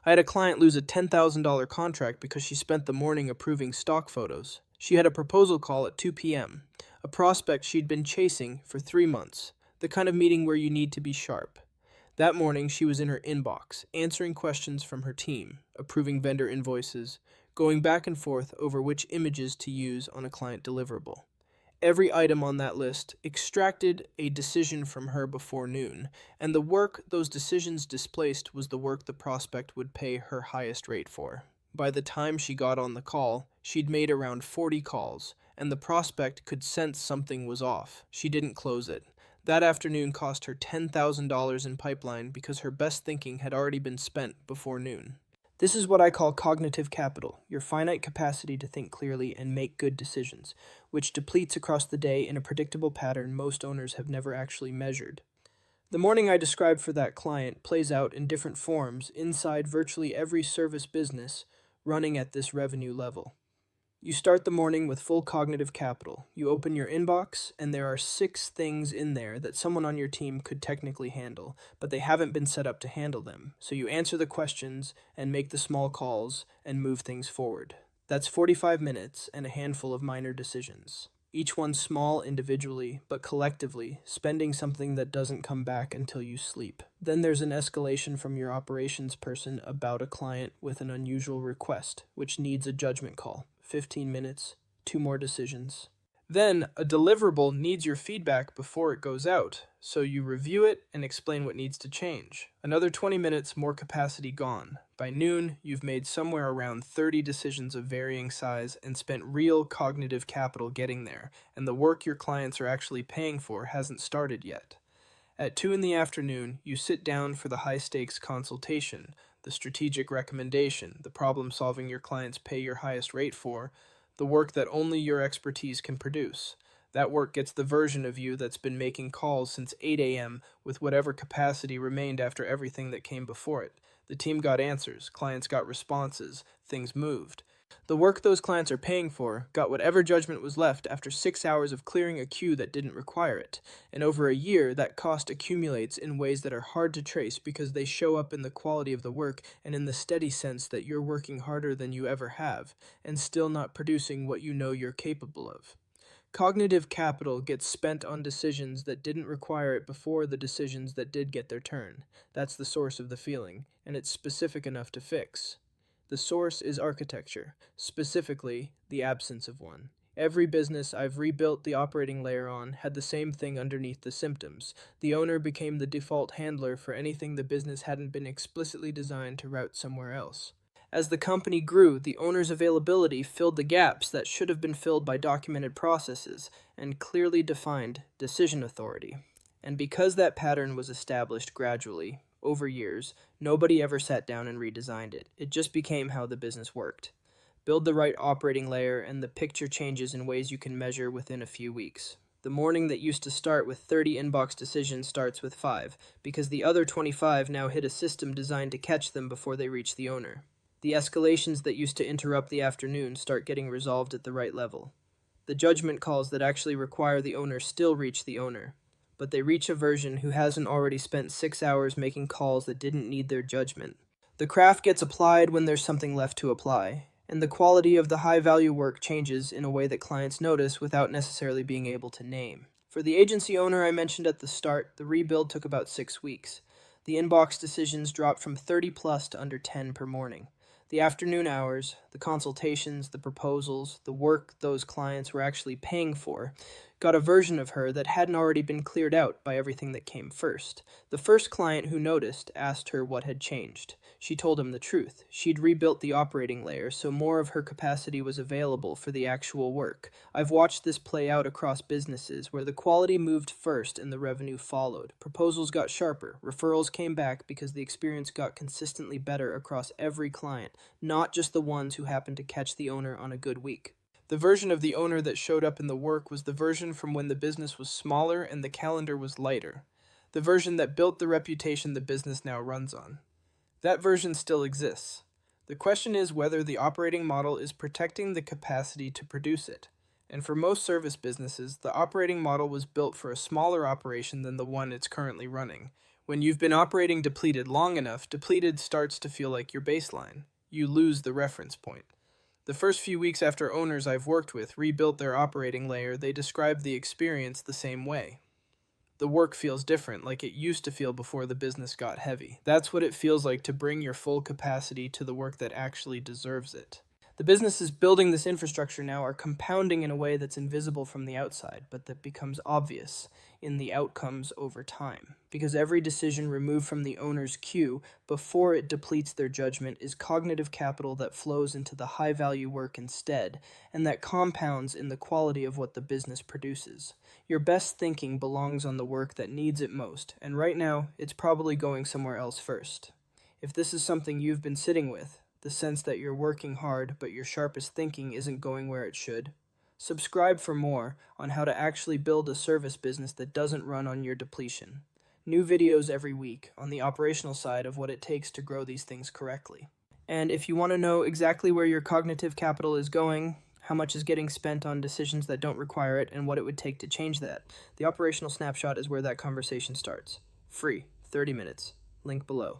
I had a client lose a $10,000 contract because she spent the morning approving stock photos. She had a proposal call at 2 p.m., a prospect she'd been chasing for 3 months, the kind of meeting where you need to be sharp. That morning, she was in her inbox, answering questions from her team, approving vendor invoices, going back and forth over which images to use on a client deliverable. Every item on that list extracted a decision from her before noon, and the work those decisions displaced was the work the prospect would pay her highest rate for. By the time she got on the call, she'd made around 40 calls, and the prospect could sense something was off. She didn't close it. That afternoon cost her $10,000 in pipeline because her best thinking had already been spent before noon. This is what I call cognitive capital, your finite capacity to think clearly and make good decisions, which depletes across the day in a predictable pattern most owners have never actually measured. The morning I described for that client plays out in different forms inside virtually every service business running at this revenue level. You start the morning with full cognitive capital. You open your inbox, and there are 6 things in there that someone on your team could technically handle, but they haven't been set up to handle them. So you answer the questions and make the small calls and move things forward. That's 45 minutes and a handful of minor decisions. Each one small individually, but collectively, spending something that doesn't come back until you sleep. Then there's an escalation from your operations person about a client with an unusual request, which needs a judgment call. 15 minutes, 2 more decisions. Then, a deliverable needs your feedback before it goes out, so you review it and explain what needs to change. Another 20 minutes, more capacity gone. By noon, you've made somewhere around 30 decisions of varying size and spent real cognitive capital getting there, and the work your clients are actually paying for hasn't started yet. At 2 in the afternoon, you sit down for the high-stakes consultation, the strategic recommendation, the problem solving your clients pay your highest rate for, the work that only your expertise can produce. That work gets the version of you that's been making calls since 8 a.m. with whatever capacity remained after everything that came before it. The team got answers, clients got responses, things moved. The work those clients are paying for got whatever judgment was left after 6 hours of clearing a queue that didn't require it, and over a year that cost accumulates in ways that are hard to trace because they show up in the quality of the work and in the steady sense that you're working harder than you ever have, and still not producing what you know you're capable of. Cognitive capital gets spent on decisions that didn't require it before the decisions that did get their turn. That's the source of the feeling, and it's specific enough to fix. The source is architecture, specifically the absence of one. Every business I've rebuilt the operating layer on had the same thing underneath the symptoms. The owner became the default handler for anything the business hadn't been explicitly designed to route somewhere else. As the company grew, the owner's availability filled the gaps that should have been filled by documented processes and clearly defined decision authority. And because that pattern was established gradually, over years, nobody ever sat down and redesigned it. It just became how the business worked. Build the right operating layer and the picture changes in ways you can measure within a few weeks. The morning that used to start with 30 inbox decisions starts with 5, because the other 25 now hit a system designed to catch them before they reach the owner. The escalations that used to interrupt the afternoon start getting resolved at the right level. The judgment calls that actually require the owner still reach the owner, but they reach a version who hasn't already spent 6 hours making calls that didn't need their judgment. The craft gets applied when there's something left to apply, and the quality of the high-value work changes in a way that clients notice without necessarily being able to name. For the agency owner I mentioned at the start, the rebuild took about 6 weeks. The inbox decisions dropped from 30 plus to under 10 per morning. The afternoon hours, the consultations, the proposals, the work those clients were actually paying for, got a version of her that hadn't already been cleared out by everything that came first. The first client who noticed asked her what had changed. She told him the truth. She'd rebuilt the operating layer, so more of her capacity was available for the actual work. I've watched this play out across businesses, where the quality moved first and the revenue followed. Proposals got sharper. Referrals came back because the experience got consistently better across every client, not just the ones who happened to catch the owner on a good week. The version of the owner that showed up in the work was the version from when the business was smaller and the calendar was lighter. The version that built the reputation the business now runs on. That version still exists. The question is whether the operating model is protecting the capacity to produce it. And for most service businesses, the operating model was built for a smaller operation than the one it's currently running, When you've been operating depleted long enough, depleted starts to feel like your baseline. You lose the reference point. The first few weeks after owners I've worked with rebuilt their operating layer, they describe the experience the same way. The work feels different, like it used to feel before the business got heavy. That's what it feels like to bring your full capacity to the work that actually deserves it. The businesses building this infrastructure now are compounding in a way that's invisible from the outside, but that becomes obvious in the outcomes over time. Because every decision removed from the owner's queue before it depletes their judgment is cognitive capital that flows into the high-value work instead, and that compounds in the quality of what the business produces. Your best thinking belongs on the work that needs it most, and right now, it's probably going somewhere else first. If this is something you've been sitting with, the sense that you're working hard but your sharpest thinking isn't going where it should, subscribe for more on how to actually build a service business that doesn't run on your depletion. New videos every week on the operational side of what it takes to grow these things correctly. And if you want to know exactly where your cognitive capital is going, how much is getting spent on decisions that don't require it, and what it would take to change that, the operational snapshot is where that conversation starts. Free, 30 minutes. Link below.